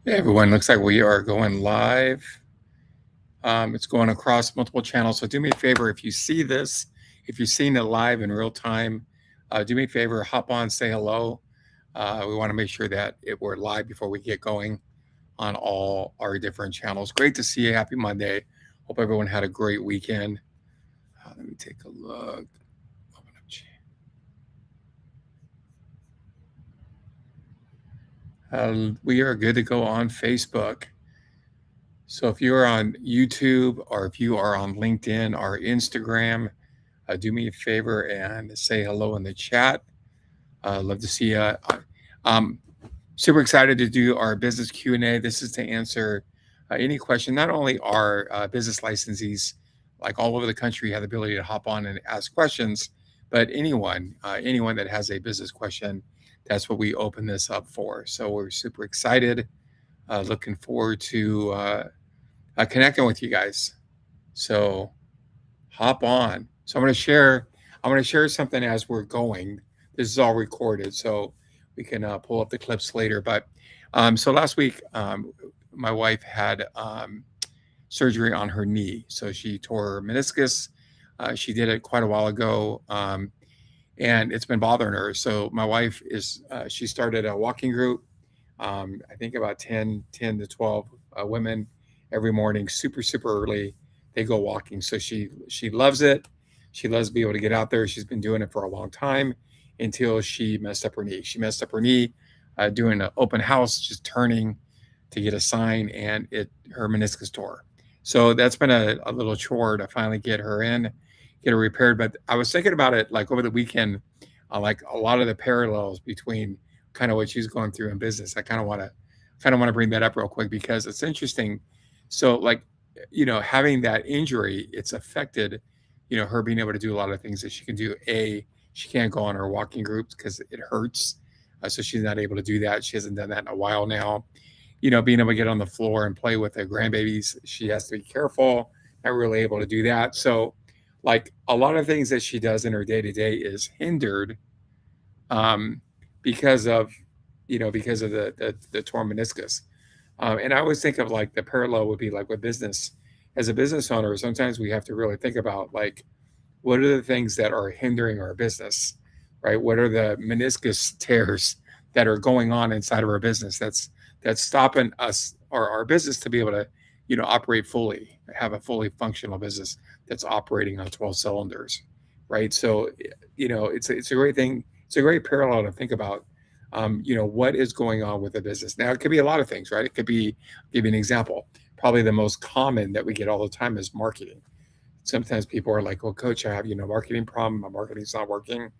Hey everyone, looks like we are going live. It's going across multiple channels. So do me a favor, if you see this, if you're seeing it live in real time, do me a favor, hop on, say hello. We want to make sure that we're live before we get going on all our different channels. Great to see you. Happy Monday. Hope everyone had a great weekend. Let me take a look. Open up we are good to go on Facebook. So if you're on YouTube or if you are on LinkedIn or Instagram, do me a favor and say hello in the chat. Love to see you. Um, Super excited to do our business Q&A. This is to answer any question. Not only our business licensees, like all over the country, have the ability to hop on and ask questions, but anyone that has a business question, that's what we open this up for. So we're super excited. Looking forward to connecting with you guys. So hop on. So I'm going to share something as we're going. This is all recorded, so we can pull up the clips later. But so last week, my wife had surgery on her knee. So she tore her meniscus. She did it quite a while ago, and it's been bothering her. So my wife she started a walking group. I think about 10 to 12 women every morning, super, super early. They go walking. So she loves it. She loves to be able to get out there. She's been doing it for a long time until she messed up her knee. She messed up her knee doing an open house, just turning to get a sign, and her meniscus tore. So that's been a little chore to finally get her in, get her repaired. But I was thinking about it like over the weekend, like a lot of the parallels between kind of what she's going through in business. I kind of want to bring that up real quick because it's interesting. So like, having that injury, it's affected, her being able to do a lot of things that she can do. She can't go on her walking groups because it hurts. So she's not able to do that. She hasn't done that in a while now. Being able to get on the floor and play with the grandbabies, she has to be careful, not really able to do that. So like a lot of things that she does in her day to day is hindered um, because of the torn meniscus. And I always think of like the parallel would be like with business. As a business owner, sometimes we have to really think about like what are the things that are hindering our business, right? What are the meniscus tears that are going on inside of our business that's stopping us or our business to be able to operate fully, have a fully functional business that's operating on 12 cylinders, right? So it's a great thing. It's a great parallel to think about. What is going on with the business now? It could be a lot of things, right? It could be, give you an example. Probably the most common that we get all the time is marketing. Sometimes people are like, "Well, coach, I have marketing problem. My marketing's not working."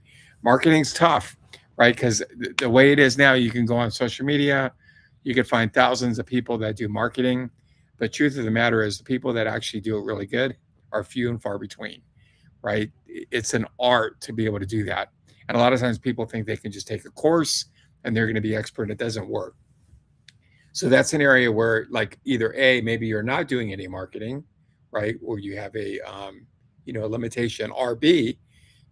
Marketing's tough, right? Because the way it is now, you can go on social media, you can find thousands of people that do marketing, but truth of the matter is, the people that actually do it really good are few and far between, right? It's an art to be able to do that, and a lot of times people think they can just take a course and they're going to be expert. It doesn't work. So that's an area where, like, either A, maybe you're not doing any marketing, right? Or you have a limitation. Or B,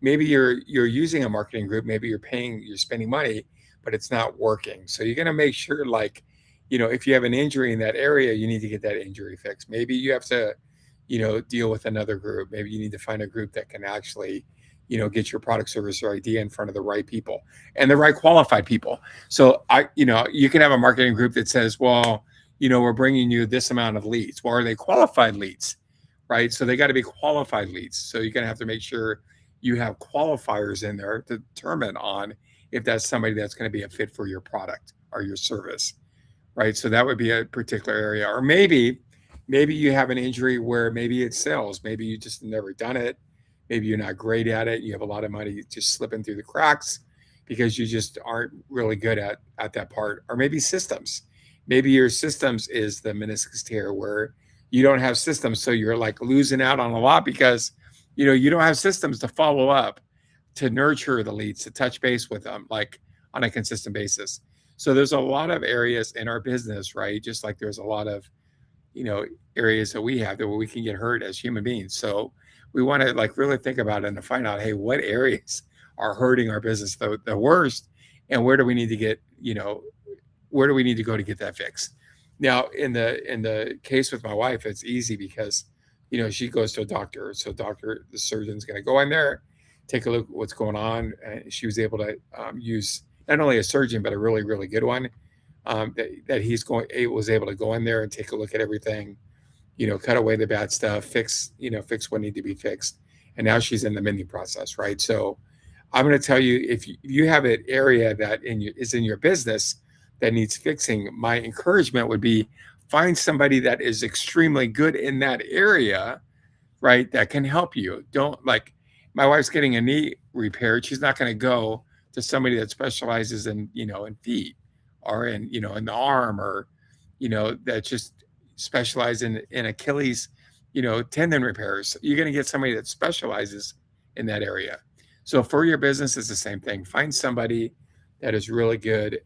maybe you're using a marketing group, maybe you're spending money, but it's not working. So you're gonna make sure, like, if you have an injury in that area, you need to get that injury fixed. Maybe you have to, deal with another group. Maybe you need to find a group that can actually, get your product, service, or idea in front of the right people and the right qualified people. So you can have a marketing group that says, well, we're bringing you this amount of leads. Well, are they qualified leads? Right. So they got to be qualified leads. So you're going to have to make sure you have qualifiers in there to determine on if that's somebody that's going to be a fit for your product or your service. Right. So that would be a particular area. Or maybe you have an injury where maybe it's sales. Maybe you just never done it. Maybe you're not great at it. You have a lot of money just slipping through the cracks because you just aren't really good at that part. Or maybe systems. Maybe your systems is the meniscus tear where you don't have systems, so you're like losing out on a lot because you don't have systems to follow up, to nurture the leads, to touch base with them like on a consistent basis. So there's a lot of areas in our business, right? Just like there's a lot of you know areas that we have that where we can get hurt as human beings. So we want to like really think about it and to find out, hey, what areas are hurting our business the worst, and where do we need to get where do we need to go to get that fixed? Now, in the case with my wife, it's easy because, she goes to a doctor. So the surgeon's going to go in there, take a look at what's going on. And she was able to use not only a surgeon, but a really, really good one that was able to go in there and take a look at everything, cut away the bad stuff, fix what need to be fixed. And now she's in the mending process, right? So I'm going to tell you, if you have an area that is in your business that needs fixing, my encouragement would be find somebody that is extremely good in that area, right? That can help you. Don't like my wife's getting a knee repaired. She's not going to go to somebody that specializes in feet or in the arm or, that just specialize in Achilles, tendon repairs. You're going to get somebody that specializes in that area. So for your business, it's the same thing. Find somebody that is really good,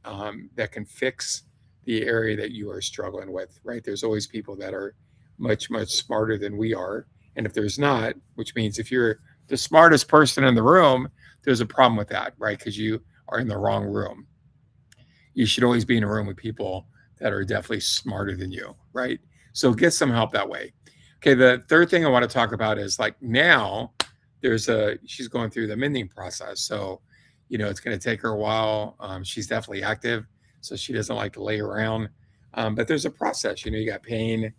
that can fix the area that you are struggling with, right? There's always people that are much, much smarter than we are. And if there's not, which means if you're the smartest person in the room, there's a problem with that, right? Because you are in the wrong room. You should always be in a room with people that are definitely smarter than you, right? So get some help that way. Okay, the third thing I want to talk about is like now she's going through the mending process. So, it's going to take her a while. She's definitely active, so she doesn't like to lay around. But there's a process. You got pain.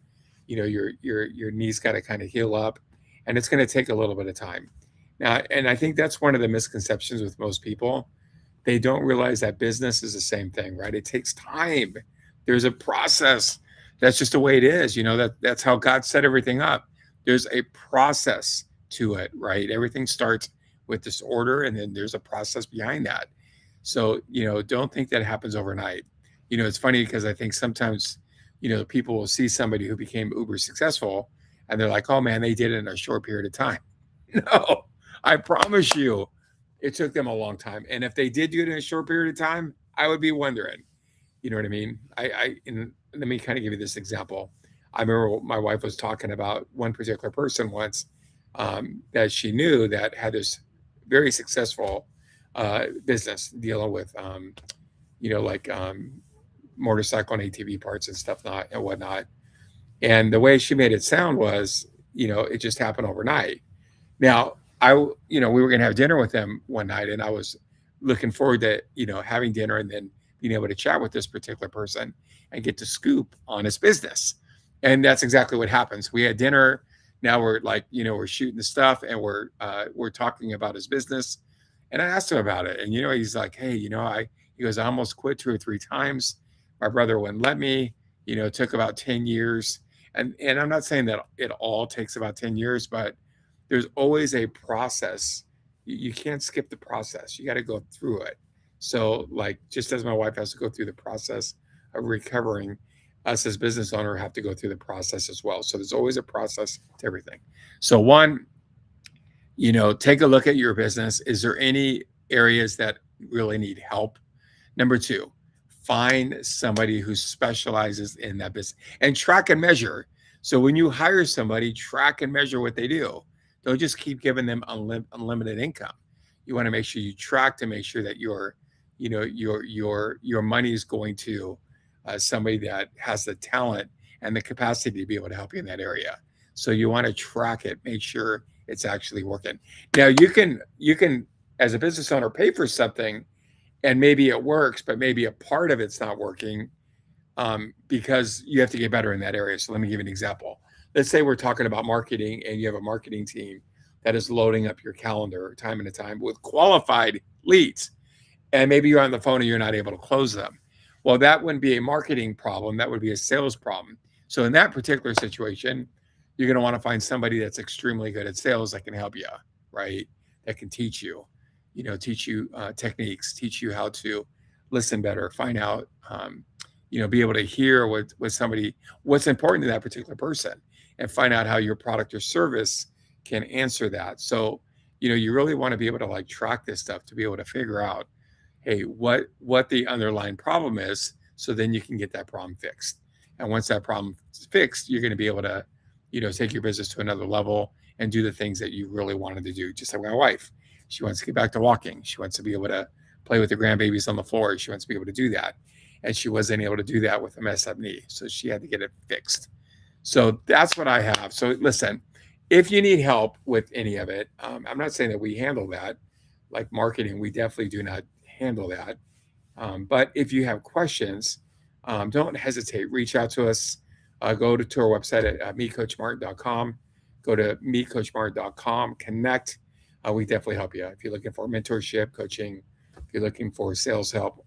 Your knees got to kind of heal up, and it's going to take a little bit of time. Now, and I think that's one of the misconceptions with most people. They don't realize that business is the same thing, right? It takes time. There's a process. That's just the way it is. That's how God set everything up. There's a process to it, right? Everything starts with this order, and then there's a process behind that. So, don't think that happens overnight. It's funny because I think sometimes, people will see somebody who became uber successful and they're like, oh man, they did it in a short period of time. No, I promise you, it took them a long time. And if they did do it in a short period of time, I would be wondering, you know what I mean? Let me kind of give you this example. I remember my wife was talking about one particular person once that she knew that had this very successful business dealing with, motorcycle and ATV parts and stuff and whatnot. And the way she made it sound was, it just happened overnight. Now, we were going to have dinner with them one night, and I was looking forward to, having dinner and then being able to chat with this particular person and get to scoop on his business. And that's exactly what happens. We had dinner. Now we're like, we're shooting the stuff and we're talking about his business. And I asked him about it. And, he's like, hey, he goes, I almost quit 2 or 3 times. My brother wouldn't let me, it took about 10 years. And I'm not saying that it all takes about 10 years, but there's always a process. You can't skip the process. You got to go through it. So like, just as my wife has to go through the process of recovering, us as business owner have to go through the process as well. So there's always a process to everything. So one, take a look at your business. Is there any areas that really need help? Number 2, find somebody who specializes in that business and track and measure. So when you hire somebody, track and measure what they do. Don't just keep giving them unlimited income. You want to make sure you track to make sure that your money is going to somebody that has the talent and the capacity to be able to help you in that area. So you want to track it, make sure it's actually working. Now you can as a business owner pay for something and maybe it works, but maybe a part of it's not working because you have to get better in that area. So let me give you an example. Let's say we're talking about marketing and you have a marketing team that is loading up your calendar time and time with qualified leads. And maybe you're on the phone and you're not able to close them. Well, that wouldn't be a marketing problem. That would be a sales problem. So in that particular situation, you're going to want to find somebody that's extremely good at sales that can help you, right? That can teach you techniques, teach you how to listen better, find out, be able to hear what somebody, what's important to that particular person, and find out how your product or service can answer that. So, you really want to be able to like track this stuff to be able to figure out, hey, what the underlying problem is, so then you can get that problem fixed. And once that problem is fixed, you're going to be able to, take your business to another level and do the things that you really wanted to do. Just like my wife, she wants to get back to walking. She wants to be able to play with the grandbabies on the floor. She wants to be able to do that. and she wasn't able to do that with a messed up knee. So she had to get it fixed. So that's what I have. So listen, if you need help with any of it, I'm not saying that we handle that, like marketing, we definitely do not handle that. But if you have questions, don't hesitate. Reach out to us. Go to our website at meetcoachmartin.com. Go to meetcoachmartin.com. Connect. We definitely help you. If you're looking for mentorship, coaching, if you're looking for sales help,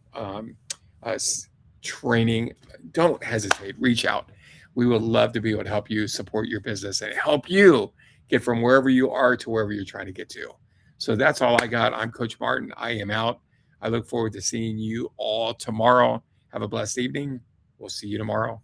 training, don't hesitate. Reach out. We would love to be able to help you support your business and help you get from wherever you are to wherever you're trying to get to. So that's all I got. I'm Coach Martin. I am out. I look forward to seeing you all tomorrow. Have a blessed evening. We'll see you tomorrow.